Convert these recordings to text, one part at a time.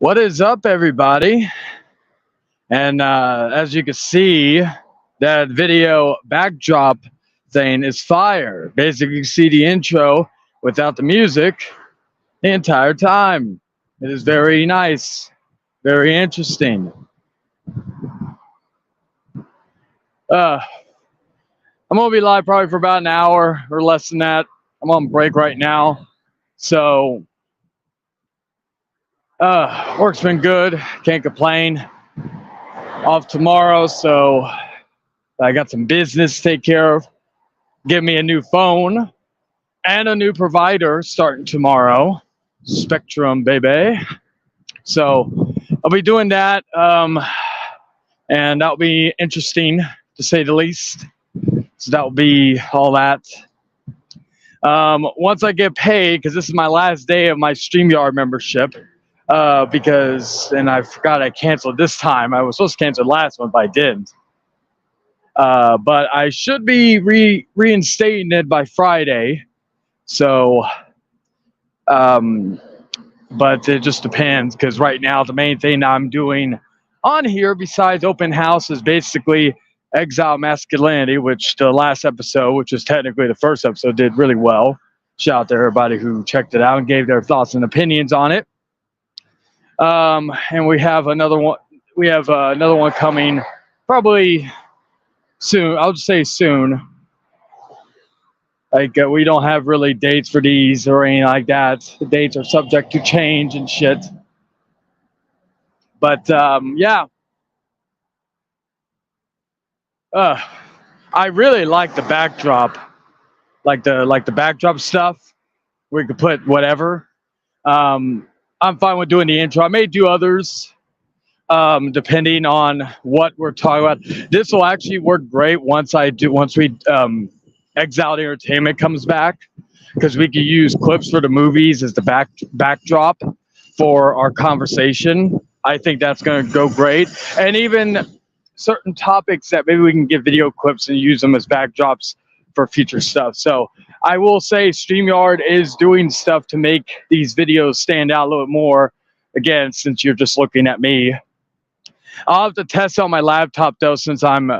What is up, everybody? And as you can see, that video backdrop thing is fire. Basically, you see the intro without the music the entire time. It is very nice, very interesting. Uh, I'm gonna be live probably for about an hour or less than that. I'm on break right now, so work's been good. Can't complain. Off tomorrow, so I got some business to take care of. Give me a new phone and a new provider starting tomorrow. Spectrum, baby. So I'll be doing that, and that'll be interesting to say the least. So that'll be all that. Once I get paid, because this is my last day of my StreamYard membership, and I forgot I canceled this time. I was supposed to cancel last one, but I didn't. But I should be reinstating it by Friday. So, but it just depends, because right now the main thing I'm doing on here besides open house is basically Exile Masculinity, which the last episode, which is technically the first episode, did really well. Shout out to everybody who checked it out and gave their thoughts and opinions on it. And we have another one. We have another one coming probably soon. I'll just say soon. Like we don't have really dates for these or anything like that. The dates are subject to change and shit. But yeah, I really like the backdrop, like the backdrop stuff. We could put whatever. I'm fine with doing the intro. I may do others, depending on what we're talking about. This will actually work great once we Exiled Entertainment comes back, because we could use clips for the movies as the backdrop for our conversation. I think that's going to go great. And even certain topics that maybe we can get video clips and use them as backdrops for future stuff. So I will say StreamYard is doing stuff to make these videos stand out a little bit more. Again, since you're just looking at me, I'll have to test on my laptop though, since I'm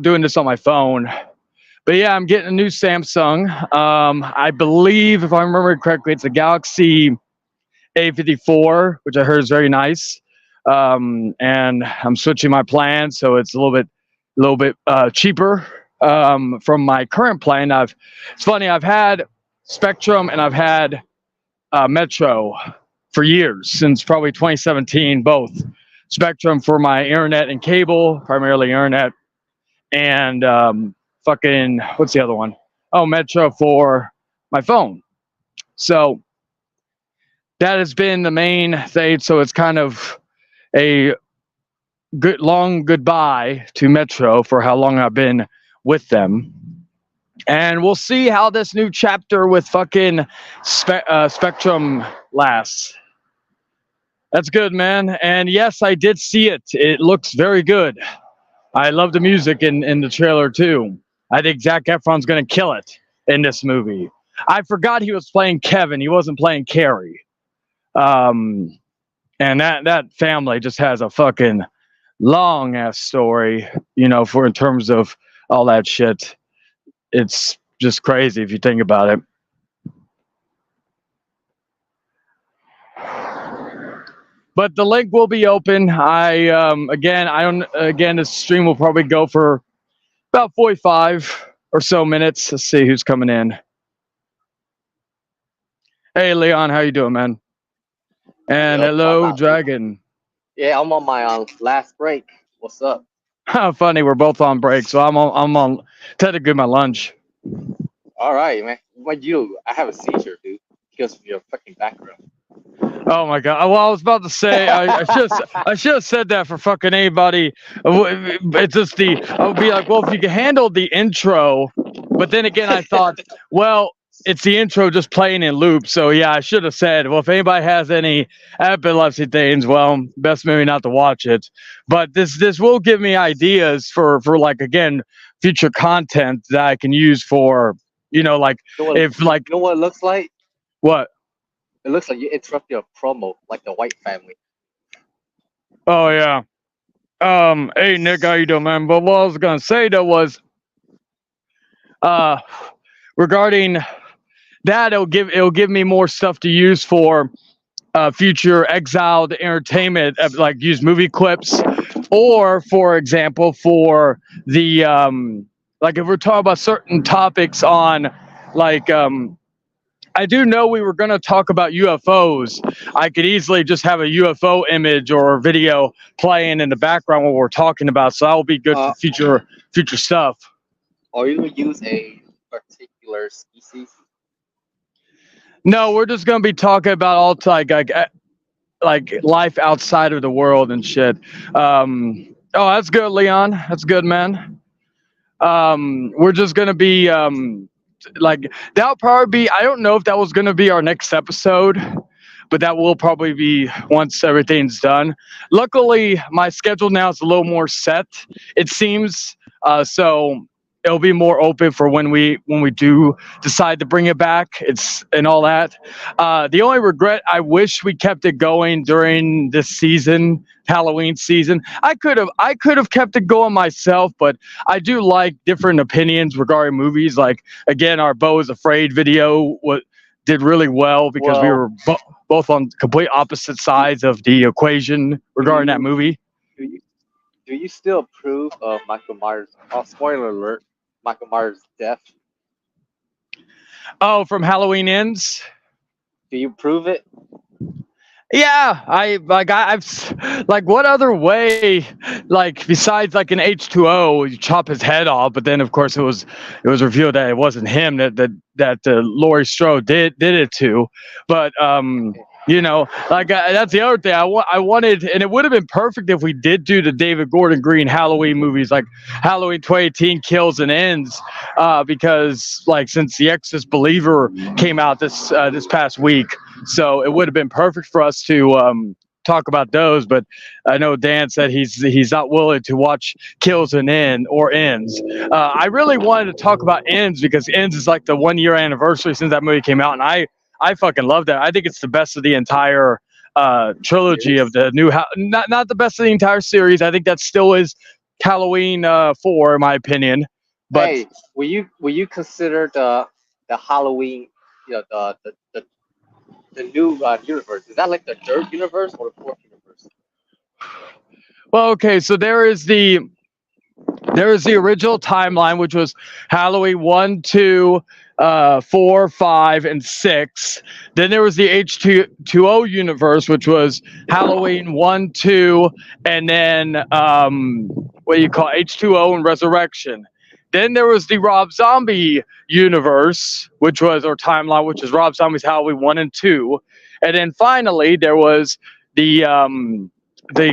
doing this on my phone. But yeah, I'm getting a new Samsung. I believe, if I remember correctly, it's a Galaxy A54, which I heard is very nice. And I'm switching my plan, so it's a little bit cheaper from my current plan. It's funny, I've had Spectrum and I've had Metro for years, since probably 2017, both. Spectrum for my internet and cable, primarily internet, and fucking, what's the other one? Oh, Metro for my phone. So that has been the main thing. So it's kind of a good long goodbye to Metro for how long I've been with them. And we'll see how this new chapter with fucking Spectrum lasts. That's good, man. And yes, I did see it. It looks very good. I love the music in the trailer too. I think Zac Efron's going to kill it in this movie. I forgot he was playing Kevin. He wasn't playing Carrie. And that family just has a fucking long ass story, for in terms of all that shit. It's just crazy if you think about it. But the link will be open. Again, this stream will probably go for about 45 or so minutes. Let's see who's coming in. Hey, Leon, how you doing, man? And hello, Dragon. Yeah, I'm on my last break. What's up? How funny, we're both on break, so I'm on technically my lunch. All right, man. What you? I have a seizure, dude, because of your fucking background. Oh my god! Well, I was about to say I should have said that for fucking anybody. It's just I would be like, well, if you can handle the intro, but then again, I thought, well, it's the intro just playing in loop. So yeah, I should have said, well, if anybody has any epilepsy things, well, best maybe not to watch it. But this will give me ideas for like, again, future content that I can use for, like, if like, you know what it looks like? What? It looks like you interrupt your promo, like the White Family. Oh yeah. Hey Nick, how you doing, man? But what I was gonna say though was, uh, regarding that, it'll give me more stuff to use for future exiled entertainment, like use movie clips, or for example, for the like if we're talking about certain topics on, like I do know we were going to talk about UFOs. I could easily just have a UFO image or video playing in the background while we're talking about, so that will be good Uh, for future stuff. or you use a particular species. No, we're just going to be talking about all like life outside of the world and shit. Oh, that's good, Leon. That's good, man. We're just gonna be like that'll probably be. I don't know if that was gonna be our next episode, but that will probably be once everything's done. Luckily, my schedule now is a little more set. It seems so. It'll be more open for when we do decide to bring it back. It's and all that. The only regret, I wish we kept it going during this season, Halloween season. I could have kept it going myself, but I do like different opinions regarding movies. Like again, our Beau is Afraid video did really well because we Well, were both on complete opposite sides of the equation regarding that movie. do you do you still approve of Michael Myers? Oh, spoiler alert! Michael Myers' death. Oh, from Halloween Ends. Do you prove it? Yeah, like what other way, like besides like an H2O, you chop his head off, but then of course it was revealed that it wasn't him that Laurie Strode did it to, but like that's the other thing I wanted, and it would have been perfect if we did do the David Gordon Green Halloween movies, like Halloween 2018 Kills and Ends, because like since The Exorcist Believer came out this past week. So it would have been perfect for us to talk about those, but I know Dan said he's not willing to watch Kills and Ends. I really wanted to talk about Ends because Ends is like the 1 year anniversary since that movie came out, and I fucking love that. I think it's the best of the entire trilogy of the new not the best of the entire series. I think that still is Halloween 4 in my opinion. But Hey, will you consider the Halloween, the new universe? Is that like the third universe or the fourth universe? well, okay, so there is the original timeline, which was Halloween 1, 2, 4, 5, and 6. Then there was the H2O universe, which was Halloween 1, 2, and then what do you call H2O and Resurrection. Then there was the Rob Zombie universe, which was or timeline, which is Rob Zombie's Halloween 1 and 2. And then finally there was the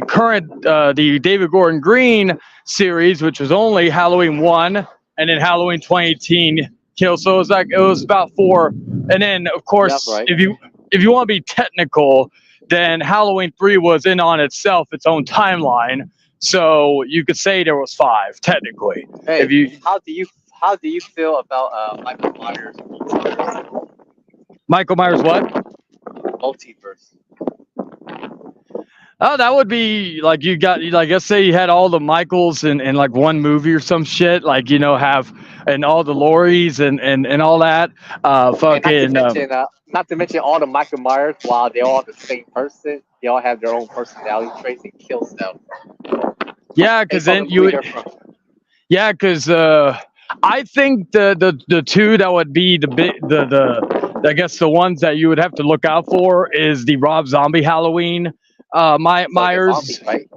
current the David Gordon Green series, which was only Halloween 1 and then Halloween 2018 Kill. So it was about 4. And then of That's course right. if you want to be technical, then Halloween 3 was in on itself its own timeline. So you could say there was 5 technically. Hey, If you how do you feel about Michael Myers Michael Myers what? multiverse? Oh, that would be like you got like let's say you had all the Michaels in like one movie or some shit, like have and all the Lauries and all that. And Fucking not to mention all the Michael Myers, while they all the same person, they all have their own personality traits and kill stuff. yeah, because Based on then the you movie would they're from. yeah, because I think the two that would be the I guess the ones that you would have to look out for is the Rob Zombie Halloween So the Myers. zombies, right?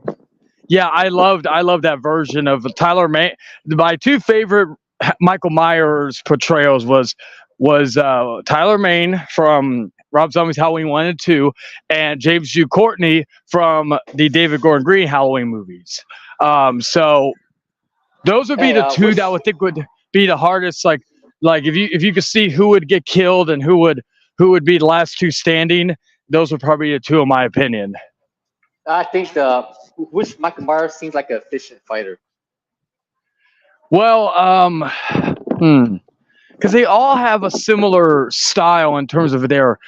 Yeah, I loved that version of Tyler May. My two favorite Michael Myers portrayals was Tyler Maine from Rob Zombie's Halloween 1 and 2, and James Hugh Courtney from the David Gordon Green Halloween movies. So those would be Hey, the two that I would think would be the hardest. Like if you could see who would get killed and who would be the last two standing, those would probably be the two in my opinion. I think which Michael Myers seems like an efficient fighter. Well, because they all have a similar style in terms of their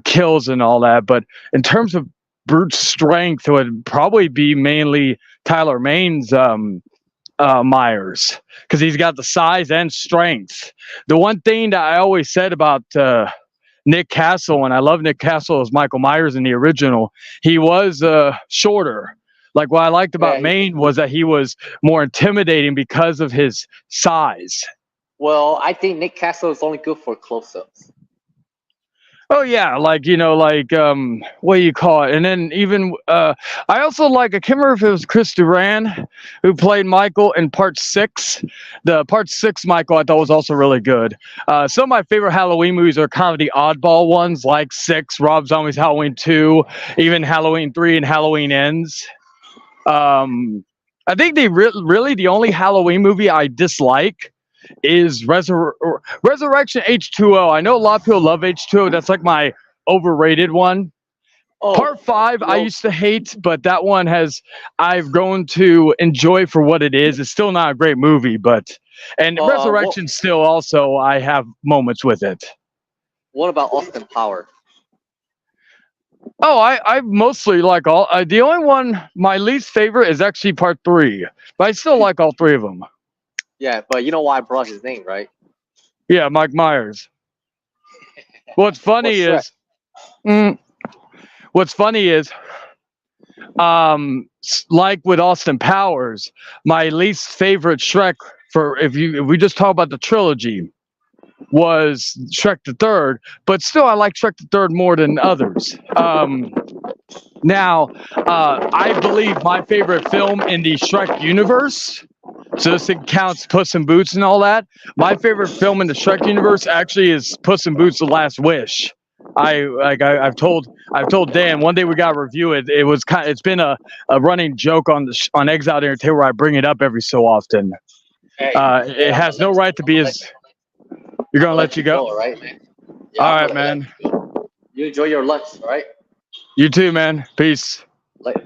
kills and all that, but in terms of brute strength would probably be mainly Tyler Maine's Myers, because he's got the size and strength. The one thing that I always said about Nick Castle, and I love Nick Castle as Michael Myers in the original, he was shorter. Like what I liked about Maine was that he was more intimidating because of his size. Well, I think Nick Castle is only good for close-ups. Oh yeah, like what do you call it? And then even I also like, I can't remember if it was Chris Duran who played Michael in part 6. The part 6 Michael I thought was also really good. Some of my favorite Halloween movies are kind of the oddball ones, like 6, Rob Zombie's Halloween 2, even Halloween 3 and Halloween Ends. I think really the only Halloween movie I dislike is Resurrection H2O. I know a lot of people love H2O. That's like my overrated one. Part 5 I used to hate, but that one I've grown to enjoy for what it is. It's still not a great movie, but Resurrection still also I have moments with it. What about Austin Power? Oh, I mostly like all. The only one, my least favorite is actually part 3, but I still like all 3 of them. Yeah, but you know why I brought his name, right? Yeah, Mike Myers. What's funny is, like with Austin Powers, my least favorite Shrek, if we just talk about the trilogy, was Shrek the Third, but still I like Shrek the Third more than others. Now, I believe my favorite film in the Shrek universe, so this counts Puss in Boots and all that, my favorite film in the Shrek universe actually is Puss in Boots: The Last Wish. I've told Dan one day we gotta review it. It's been a running joke on Exiled Entertainment where I bring it up every so often. Hey, it has no right to be as. You're gonna let you go? All right, man. Yeah, all right, man. You enjoy your lunch, all right? You too, man. Peace. Later.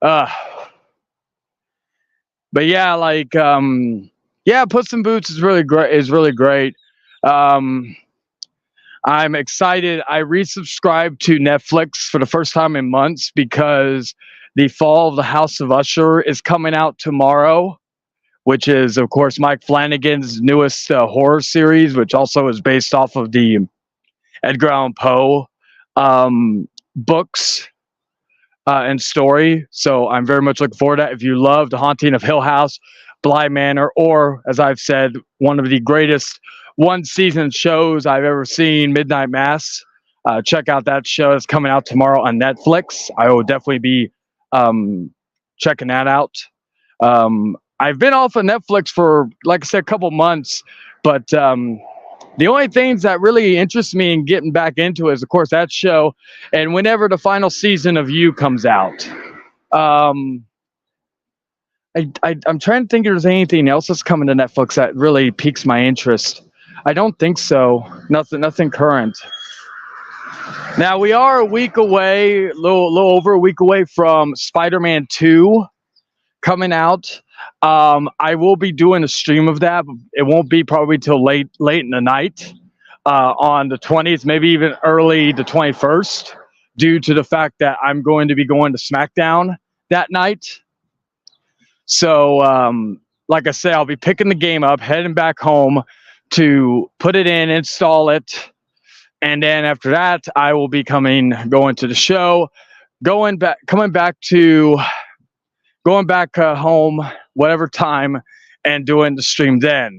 But yeah, Puss in Boots is really great. I'm excited. I resubscribed to Netflix for the first time in months because The Fall of the House of Usher is coming out tomorrow, which is, of course, Mike Flanagan's newest horror series, which also is based off of the Edgar Allan Poe books and story. So I'm very much looking forward to that. If you love The Haunting of Hill House, Bly Manor, or, as I've said, one of the greatest one-season shows I've ever seen, Midnight Mass, check out that show. It's coming out tomorrow on Netflix. I will definitely be checking that out. I've been off of Netflix for, like I said, a couple months, but the only things that really interest me in getting back into it is, of course, that show, and whenever the final season of You comes out. I'm trying to think if there's anything else that's coming to Netflix that really piques my interest. I don't think so. Nothing current. Now, we are a week away, a little over a week away from Spider-Man 2 coming out. I will be doing a stream of that. It won't be probably till late in the night on the 20th, maybe even early the 21st, due to the fact that I'm going to be going to SmackDown that night. So, like I say, I'll be picking the game up, heading back home to put it in, install it, and then after that, I will be going to the show, going back home, whatever time, and doing the stream then.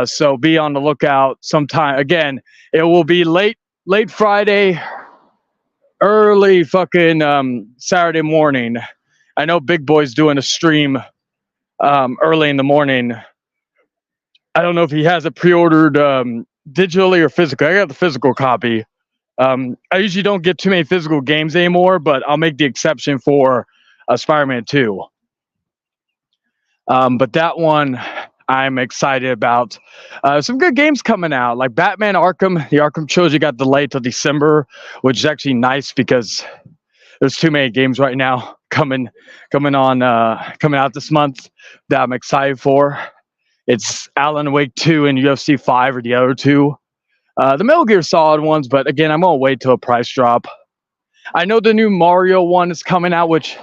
So be on the lookout sometime. Again, it will be late Friday, early fucking Saturday morning. I know Big Boy's doing a stream early in the morning. I don't know if he has it pre-ordered digitally or physical. I got the physical copy. I usually don't get too many physical games anymore, but I'll make the exception for Spider-Man 2. But that one I'm excited about. Some good games coming out, like Batman Arkham. The Arkham trilogy got delayed till December, which is actually nice because there's too many games right now coming out this month that I'm excited for. It's Alan Wake 2 and UFC 5 or the other two. The Metal Gear Solid ones, but again, I'm gonna wait till a price drop. I know the new Mario one is coming out, which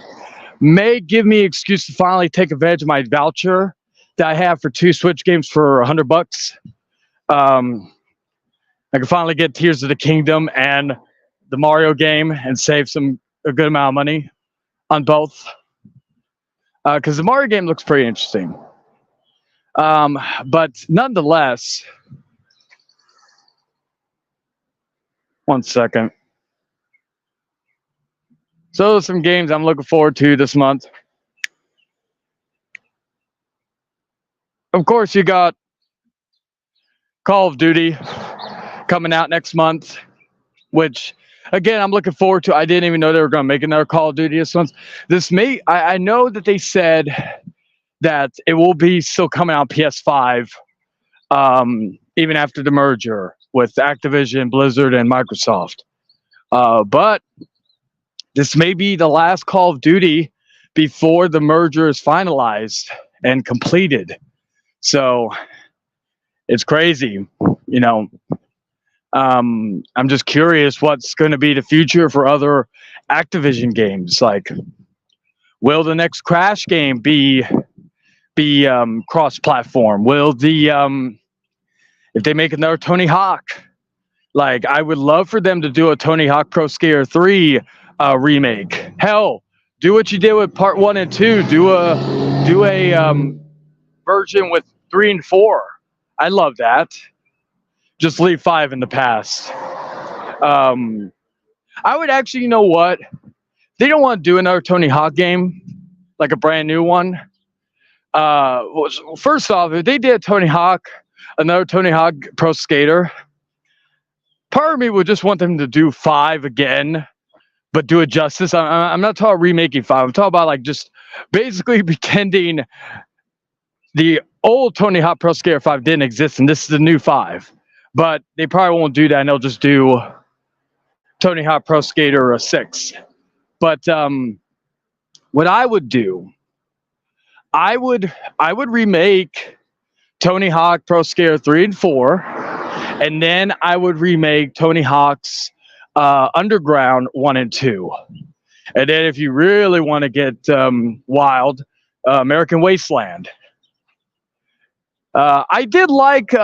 may give me excuse to finally take advantage of my voucher that I have for 2 Switch games for $100. I can finally get Tears of the Kingdom and the Mario game and save a good amount of money on both. Because the Mario game looks pretty interesting. But nonetheless, one second. So there's some games I'm looking forward to this month. Of course, you got Call of Duty coming out next month, which again I'm looking forward to. I didn't even know they were going to make another Call of Duty this month. I know that they said that it will be still coming out PS5, even after the merger with Activision, Blizzard, and Microsoft. But this may be the last Call of Duty before the merger is finalized and completed. So it's crazy, you know. I'm just curious what's going to be the future for other Activision games. Like, will the next Crash game be cross-platform? Will if they make another Tony Hawk, like I would love for them to do a Tony Hawk Pro Skater 3 remake. Hell, do what you did with Part 1 and 2. Do a version with 3 and 4. I love that. Just leave 5 in the past. I would actually, you know what? They don't want to do another Tony Hawk game, like a brand new one. First off, if they did another Tony Hawk Pro Skater, part of me would just want them to do 5 again, but do it justice. I'm not talking remaking 5. I'm talking about like just basically pretending the old Tony Hawk Pro Skater 5 didn't exist and this is the new 5. But they probably won't do that, and they'll just do Tony Hawk Pro Skater 6. But what I would do, I would remake Tony Hawk Pro Skater 3 and 4, and then I would remake Tony Hawk's Underground 1 and 2. And then if you really want to get wild, American Wasteland. I did like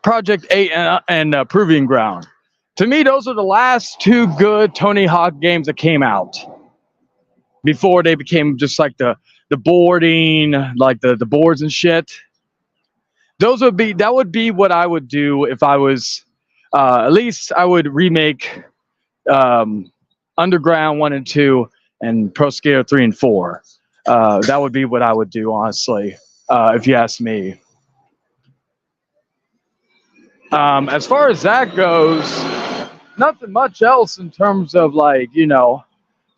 Project 8 and Proving Ground. To me, those are the last 2 good Tony Hawk games that came out before they became just like the boarding, like the boards and shit. That would be what I would do if I was, at least I would remake Underground 1 and 2 and Pro Skater 3 and 4. That would be what I would do, honestly, if you ask me. As far as that goes, nothing much else in terms of like, you know,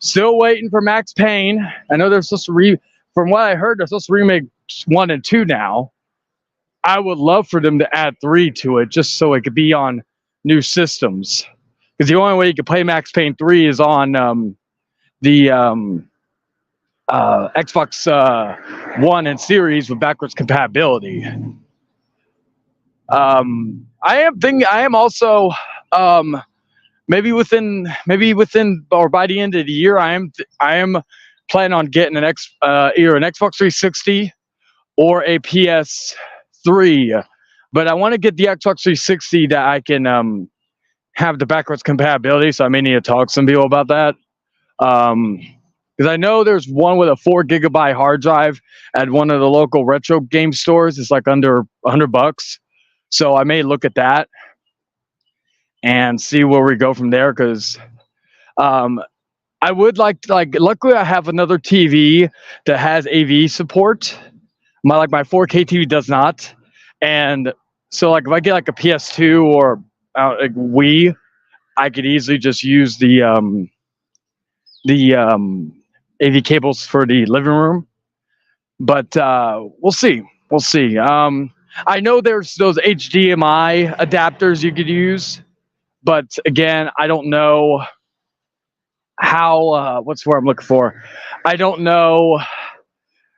still waiting for Max Payne. I know they're supposed to from what I heard, they're supposed to remake 1 and 2 now. I would love for them to add 3 to it just so it could be on new systems. Because the only way you can play Max Payne 3 is on the Xbox One and Series with backwards compatibility. I am also maybe within or by the end of the year I am planning on getting either an Xbox 360 or a PS3, but I want to get the Xbox 360 that I can have the backwards compatibility, so I may need to talk to some people about that. Because I know there's one with a 4 gigabyte hard drive at one of the local retro game stores. It's like under $100. So I may look at that and see where we go from there. Because I would like luckily I have another TV that has AV support. My 4K TV does not. And so like if I get like a PS2 or like Wii, I could easily just use the AV cables for the living room. But we'll see. I know there's those HDMI adapters you could use, but again, I don't know how. What's the word I'm looking for? I don't know.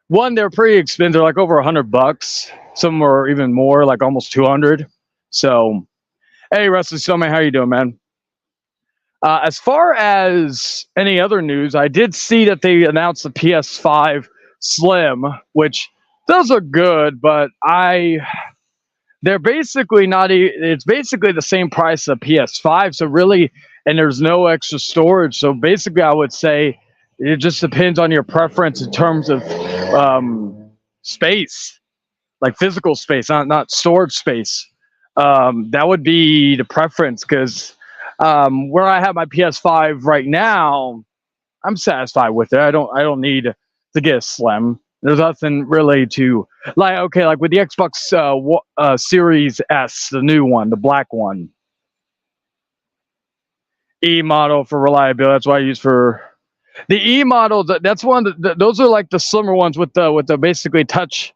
One, they're pretty expensive. They're like over $100. Some are even more, like almost 200. So Hey, Rusty Snowman, how you doing, man? As far as any other news, I did see that they announced the PS5 Slim, which those are good, but they're basically not. It's basically the same price of PS5, so really, and there's no extra storage. So basically, I would say it just depends on your preference in terms of space, like physical space, not storage space. That would be the preference because where I have my PS5 right now, I'm satisfied with it. I don't need to get a slim. There's nothing really to like. Okay, like with the Xbox Series S, the new one, the black one, E model for reliability. That's what I use for the E model. That's one. Those are like the slimmer ones with the basically touch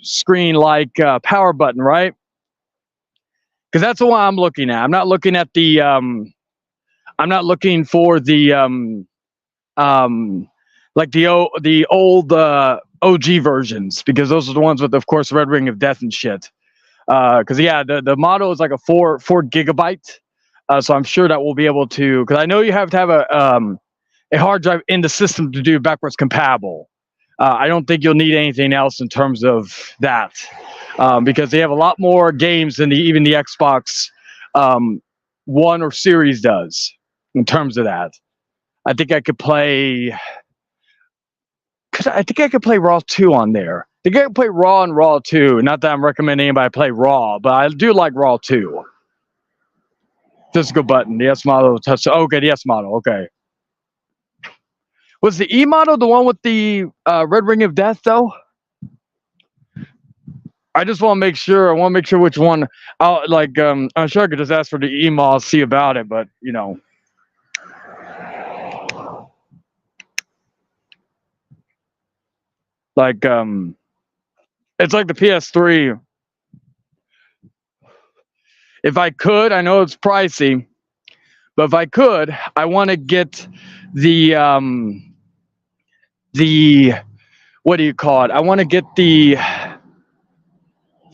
screen like power button, right? Because that's the one I'm looking at. I'm not looking at the. I'm not looking for the um, like the old OG versions because those are the ones with, of course, Red Ring of Death and shit. Because yeah, the model is like a four gigabyte. So I'm sure that we'll be able to. Because I know you have to have a hard drive in the system to do backwards compatible. I don't think you'll need anything else in terms of that, because they have a lot more games than even the Xbox One or Series does in terms of that. I think I could play. I think I could play Raw 2 on there. I think I could play Raw and Raw 2. Not that I'm recommending anybody play Raw, but I do like Raw 2. Physical button, the S model touch. Okay, the S model. Okay. Was the E model the one with the Red Ring of Death though? I just want to make sure. I want to make sure which one. I'm sure I could just ask for the E model, see about it, but you know. Like it's like the PS3. If I could, I know it's pricey, but if I could, I want to get the what do you call it? I want to get the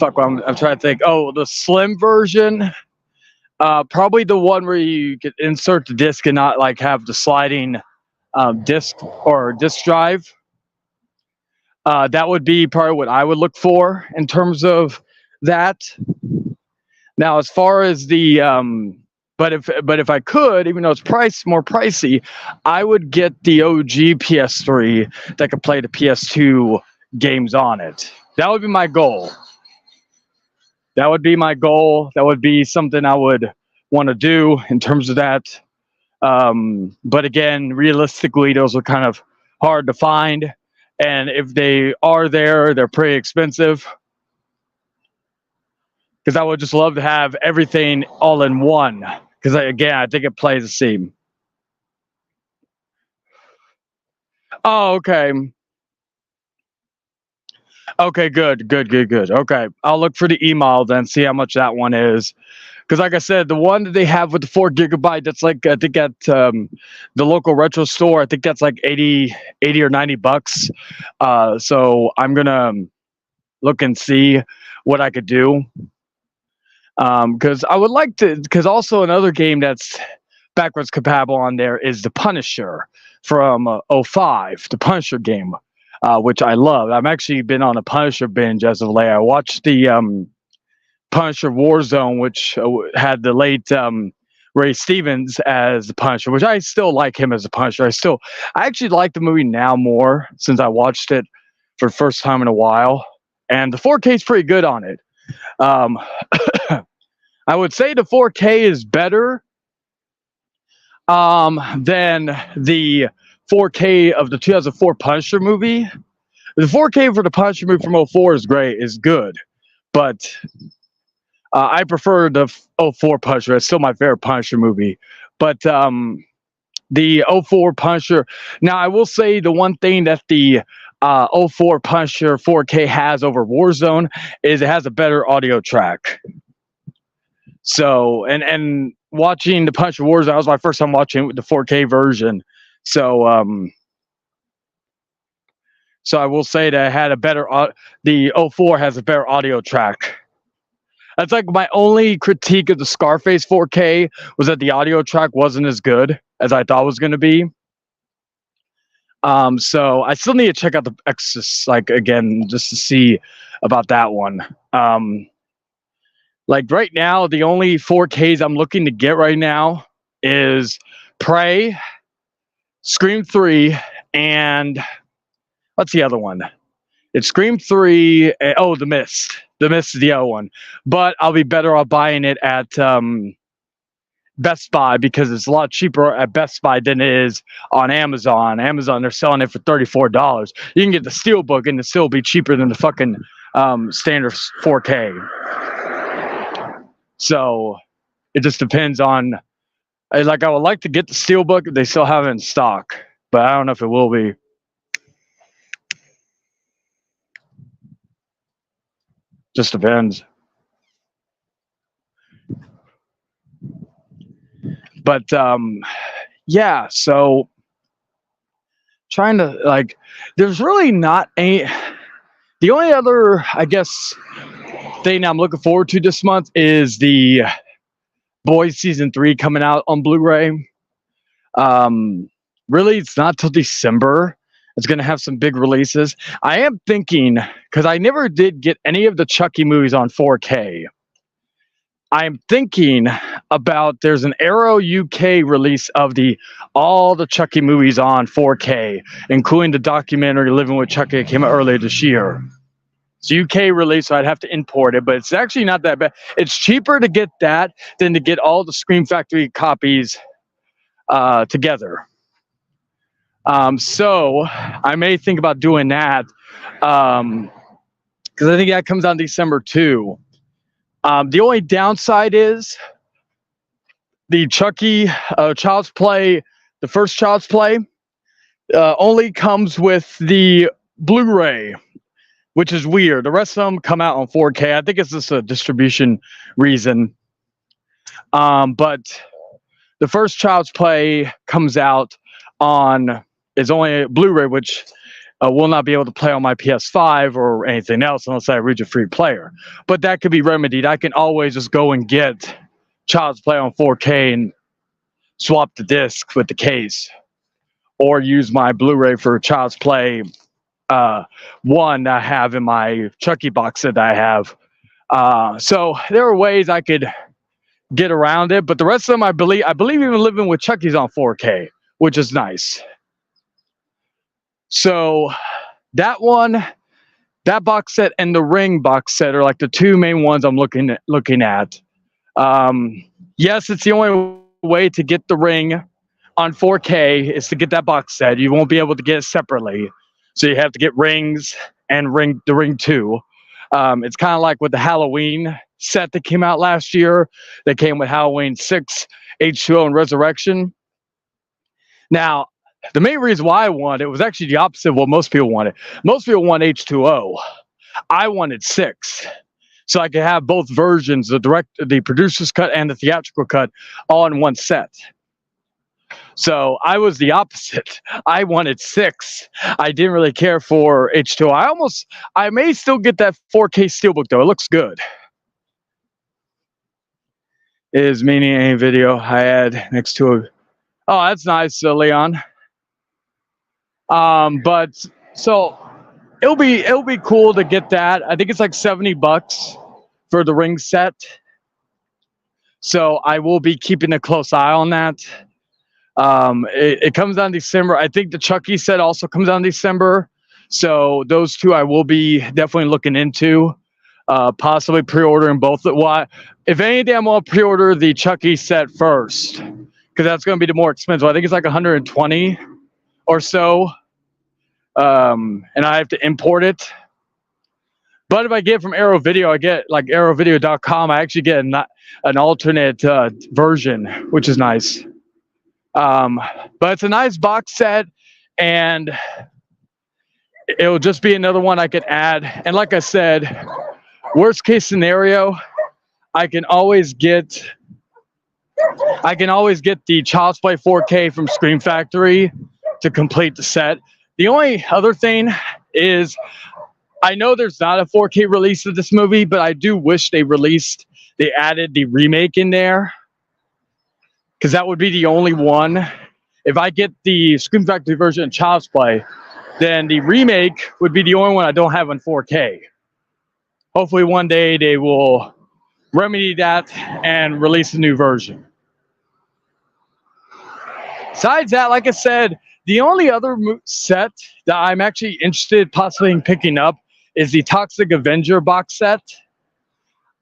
fuck. I'm trying to think. Oh, the slim version. Probably the one where you could insert the disc and not like have the sliding disc or disc drive. That would be probably what I would look for in terms of that. Now, as far as the but if I could, even though it's more pricey, I would get the OG PS3 that could play the PS2 games on it. That would be my goal. That would be my goal. That would be something I would want to do in terms of that. But again, realistically, those are kind of hard to find. And if they are there, they're pretty expensive. Because I would just love to have everything all in one. Because again, I think it plays the same. Oh, okay. Okay, good. Okay, I'll look for the email then, see how much that one is. Because, like I said, the one that they have with the 4 GB, that's like I think at the local retro store, I think that's like 80 or $90. So I'm gonna look and see what I could do. Because I would like to. Because also another game that's backwards compatible on there is the Punisher from 05, the Punisher game, which I love. I've actually been on a Punisher binge as of late. I watched the Punisher Warzone, which had the late Ray Stevens as the Punisher, which I still like him as a Punisher. I actually like the movie now more since I watched it for the first time in a while, and the 4K is pretty good on it. Um, I would say the 4K is better than the 4K of the 2004 Punisher movie. The 4K for the Punisher movie from 04 is good, but I prefer the 04 Punisher. It's still my favorite Punisher movie, but the 04 Punisher. Now, I will say the one thing that the 04 Punisher 4K has over Warzone is it has a better audio track. So, and watching the Punisher Warzone, that was my first time watching the 4K version. So, so I will say that it had a better. The 04 has a better audio track. That's like my only critique of the Scarface 4K was that the audio track wasn't as good as I thought it was going to be. So I still need to check out the Exodus, like, again, just to see about that one. Like right now, the only 4Ks I'm looking to get right now is Prey, Scream 3, and what's the other one? It's Scream 3. Oh, The Mist. The Mist is the other one. But I'll be better off buying it at Best Buy because it's a lot cheaper at Best Buy than it is on Amazon. Amazon, they're selling it for $34. You can get the Steelbook and it'll still be cheaper than the fucking standard 4K. So it just depends on. Like, I would like to get the Steelbook if they still have it in stock, but I don't know if it will be. Just depends. But yeah, so trying to, like, there's really not any. The only other, I guess, thing I'm looking forward to this month is the Boys Season 3 coming out on Blu-ray. Really, it's not till December. It's going to have some big releases. I am thinking, because I never did get any of the Chucky movies on 4K. I'm thinking about, there's an Arrow UK release of all the Chucky movies on 4K, including the documentary Living with Chucky that came out earlier this year. It's a UK release, so I'd have to import it, but it's actually not that bad. It's cheaper to get that than to get all the Scream Factory copies together. So I may think about doing that because I think that comes out in December too. The only downside is the Chucky Child's Play, the first Child's Play, only comes with the Blu-ray, which is weird. The rest of them come out on 4K. I think it's just a distribution reason. But the first Child's Play comes out is only a Blu-ray, which will not be able to play on my PS5 or anything else unless I reach a free player. But that could be remedied. I can always just go and get Child's Play on 4K and swap the disc with the case, or use my Blu-ray for Child's Play one that I have in my Chucky box set that I have. So there are ways I could get around it, but the rest of them, I believe even Living with Chucky's on 4K, which is nice. So that one, that box set, and the Ring box set are like the two main ones I'm looking at. Yes, it's the only way to get the Ring on 4K is to get that box set. You won't be able to get it separately, so you have to get Rings and the Ring 2. It's kind of like with the Halloween set that came out last year. That came with Halloween 6, H2O, and Resurrection. Now, the main reason why I wanted it was actually the opposite of what most people wanted. Most people want H2O. I wanted 6. So I could have both versions, the producer's cut and the theatrical cut, all in one set. So I was the opposite. I wanted 6. I didn't really care for H2O. I may still get that 4K Steelbook though. It looks good. Is meaning any video I add next to it. Oh, that's nice, Leon. But so it'll be cool to get that. I think it's like $70 for the Ring set. So I will be keeping a close eye on that. It comes out in December. I think the Chucky set also comes out in December. So those two I will be definitely looking into. Possibly pre-ordering both. Well, if anything, I'm going to pre-order the Chucky set first, because that's going to be the more expensive. I think it's like $120 or so. And I have to import it. But if I get it from Arrow Video, I get like arrowvideo.com. I actually get an alternate version, which is nice. But it's a nice box set, and it'll just be another one I could add. And like I said, worst case scenario, I can always get the Child's Play 4K from Scream Factory to complete the set. The only other thing is I know there's not a 4K release of this movie, but I do wish they added the remake in there, because that would be the only one. If I get the Scream Factory version of Child's Play, then the remake would be the only one I don't have in 4K. Hopefully one day they will remedy that and release a new version. Besides that, like I said, the only other set that I'm actually interested possibly in picking up is the Toxic Avenger box set.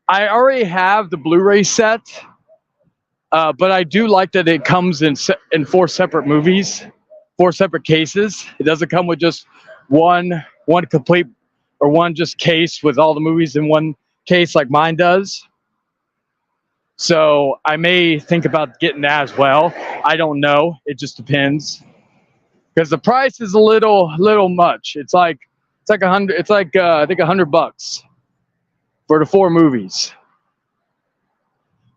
I already have the Blu-ray set, but I do like that it comes in 4 separate movies, 4 separate cases. It doesn't come with just one complete or one just case with all the movies in one case like mine does. So I may think about getting that as well. I don't know. It just depends, because the price is a little much. It's like $100. It's like I think $100 for the 4 movies.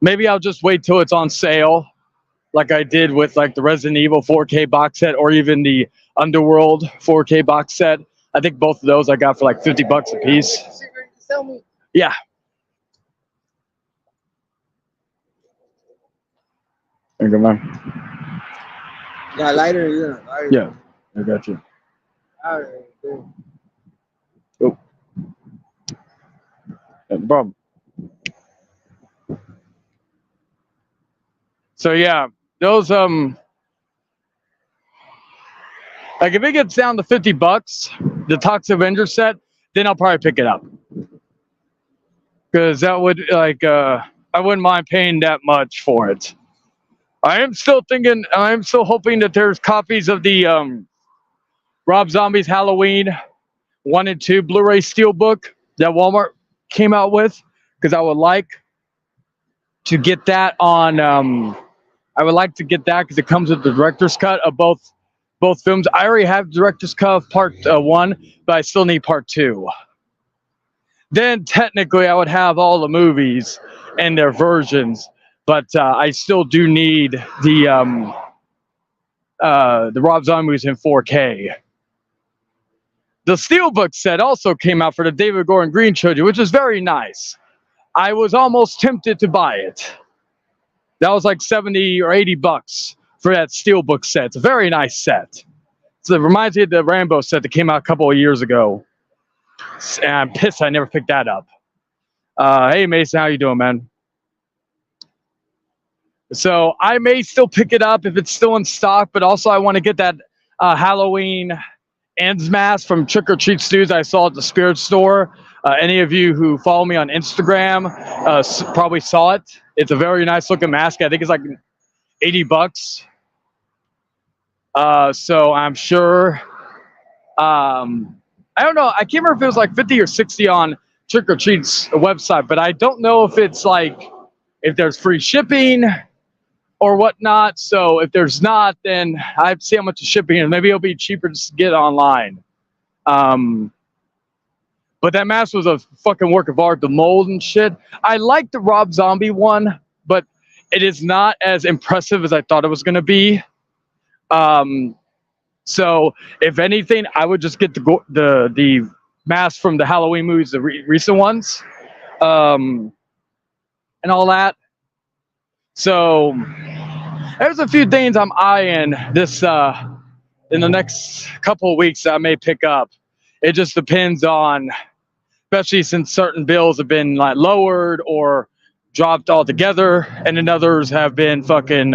Maybe I'll just wait till it's on sale, like I did with like the Resident Evil 4K box set or even the Underworld 4K box set. I think both of those I got for like $50 a piece. Yeah. There you go, man. Yeah, lighter. Yeah, lighter. Yeah, I got you. All right, good. Oh. No problem. So yeah, those like if it gets down to $50, the Toxic Avenger set, then I'll probably pick it up. Because that would I wouldn't mind paying that much for it. I am still hoping that there's copies of the Rob Zombie's Halloween 1 and 2 Blu-ray Steelbook that Walmart came out with, because I would like to get that on. I would like to get that because it comes with the director's cut of both films. I already have director's cut of part 1, but I still need part 2. Then technically I would have all the movies and their versions, but I still do need the Rob Zombie movies in 4K. The Steelbook set also came out for the David Gordon Green trilogy, which is very nice. I was almost tempted to buy it. That was like $70 or $80 for that Steelbook set. It's a very nice set. So it reminds me of the Rambo set that came out a couple of years ago. And I'm pissed I never picked that up. Hey Mason, how you doing, man? So I may still pick it up if it's still in stock, but also I want to get that Halloween Ends mask from Trick or Treat Stews I saw at the Spirit Store. Any of you who follow me on Instagram probably saw it. It's a very nice looking mask. I think it's like $80. So I'm sure. I don't know. I can't remember if it was like 50 or 60 on Trick or Treat's website, but I don't know if it's like if there's free shipping or whatnot. So if there's not, then I have to see how much the shipping is. Maybe it'll be cheaper to get online. But that mask was a fucking work of art, the mold and shit. I like the Rob Zombie one, but it is not as impressive as I thought it was going to be. So if anything, I would just get the mask from the Halloween movies, the recent ones, and all that. So there's a few things I'm eyeing this in the next couple of weeks that I may pick up. It just depends on, especially since certain bills have been like lowered or dropped altogether, and then others have been fucking,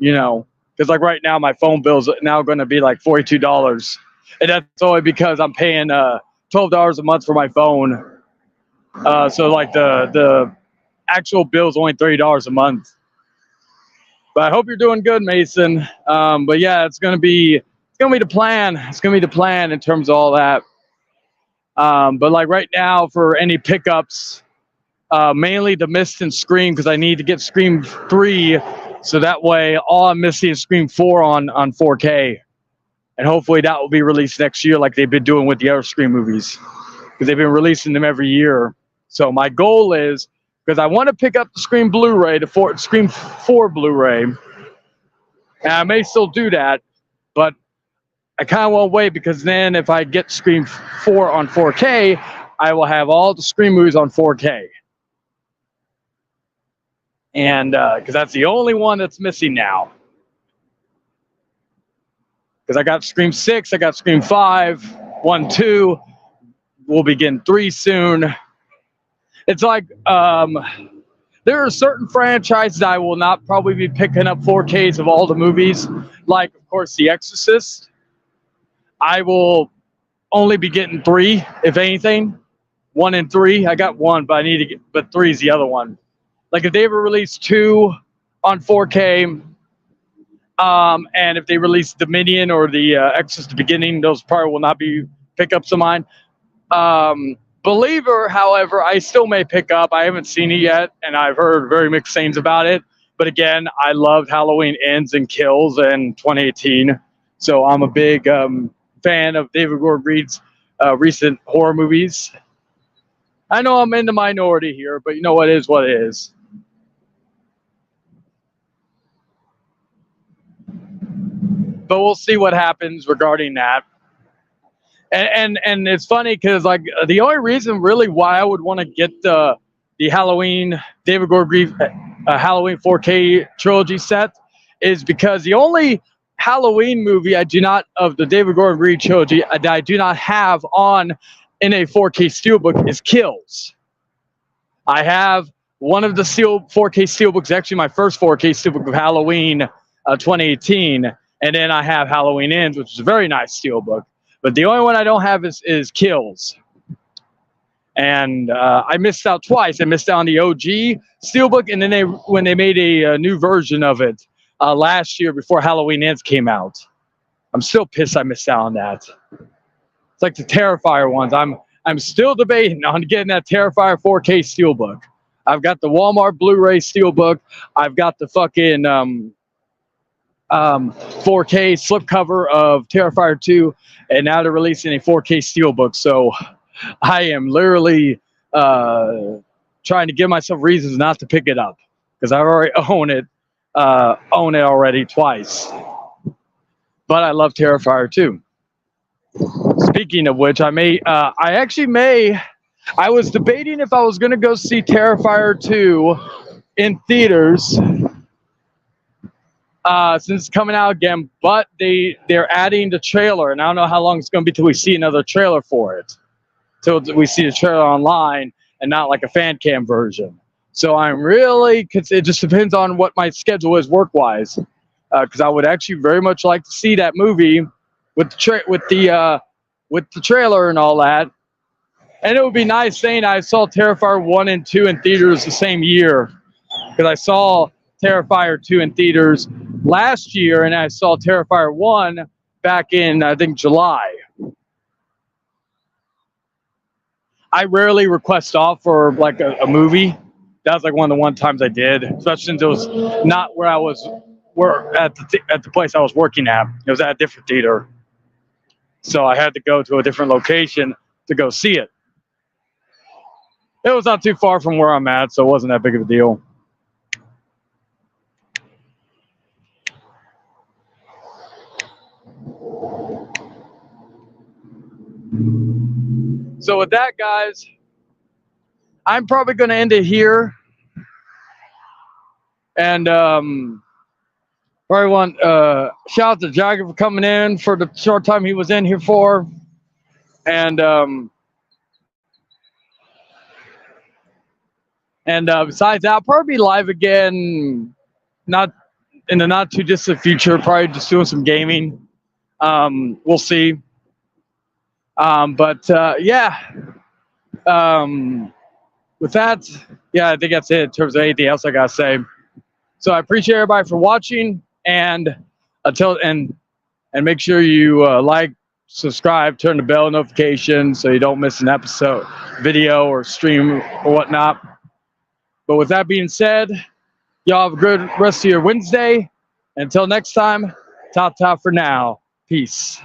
because like right now my phone bill's now going to be like $42, and that's only because I'm paying $12 a month for my phone. So like the actual bill is only $30 a month. But I hope you're doing good, Mason. But yeah, it's gonna be the plan. It's gonna be the plan in terms of all that. But like right now, for any pickups, mainly the Mist and Scream, because I need to get Scream 3, so that way all I'm missing is Scream 4 on 4K, and hopefully that will be released next year, like they've been doing with the other Scream movies, because they've been releasing them every year. So my goal is, because I want to pick up the Scream Blu-ray, the Scream 4 Blu-ray, and I may still do that, but I kind of want to wait because then if I get Scream 4 on 4K, I will have all the Scream movies on 4K. And because that's the only one that's missing now. Because I got Scream 6, I got Scream 5, 1, 2. We'll be getting 3 soon. It's like there are certain franchises I will not probably be picking up 4Ks of all the movies. Like, of course, The Exorcist. I will only be getting 3, if anything. 1 and 3. I got 1, but I need to get, but 3 is the other one. Like if they ever release 2 on 4K, and if they release Dominion or the Exorcist the Beginning, those probably will not be pickups of mine. Believer, however, I still may pick up. I haven't seen it yet, and I've heard very mixed things about it. But again, I loved Halloween Ends and Kills in 2018, so I'm a big fan of David Gordon Green's recent horror movies. I know I'm in the minority here, but you know what is what it is. But we'll see what happens regarding that. And it's funny because like the only reason really why I would want to get the Halloween David Gordon Green Halloween 4K trilogy set is because the only Halloween movie I do not of the David Gordon Green trilogy that I do not have on in a 4K steelbook is Kills. I have one of the 4K steelbooks, actually my first 4K steelbook of Halloween 2018, and then I have Halloween Ends, which is a very nice steelbook. But the only one I don't have is Kills. And I missed out twice. I missed out on the OG steelbook, and then when they made a new version of it last year before Halloween Ends came out. I'm still pissed I missed out on that. It's like the Terrifier ones. I'm still debating on getting that Terrifier 4K steelbook. I've got the Walmart Blu-ray steelbook. I've got the fucking 4K slipcover of Terrifier 2, and now they're releasing a 4K steelbook. So I am literally trying to give myself reasons not to pick it up because I already own it already twice. But I love Terrifier 2. Speaking of which, I was debating if I was going to go see Terrifier 2 in theaters since it's coming out again, but they're adding the trailer, and I don't know how long it's going to be till we see another trailer for it. Till we see the trailer online and not like a fan cam version. So I'm really, cause it just depends on what my schedule is work-wise, because I would actually very much like to see that movie with the trailer and all that. And it would be nice saying I saw Terrifier 1 and 2 in theaters the same year, because I saw Terrifier 2 in theaters last year, and I saw Terrifier 1 back in, I think, July. I rarely request off for like a movie. That was like one of the times I did, especially since it was not where I was at the place I was working at. It was at a different theater. So I had to go to a different location to go see it. It was not too far from where I'm at, so it wasn't that big of a deal. So with that, guys, I'm probably going to end it here. And probably want shout out to Jagger for coming in for the short time he was in here for. And besides that, I'll probably be live again, not in the not too distant future, probably just doing some gaming. We'll see. Yeah. With that, yeah, I think that's it in terms of anything else I gotta say. So I appreciate everybody for watching, and make sure you like, subscribe, turn the bell notification so you don't miss an episode, video, or stream or whatnot. But with that being said, y'all have a good rest of your Wednesday. Until next time, ta-ta for now. Peace.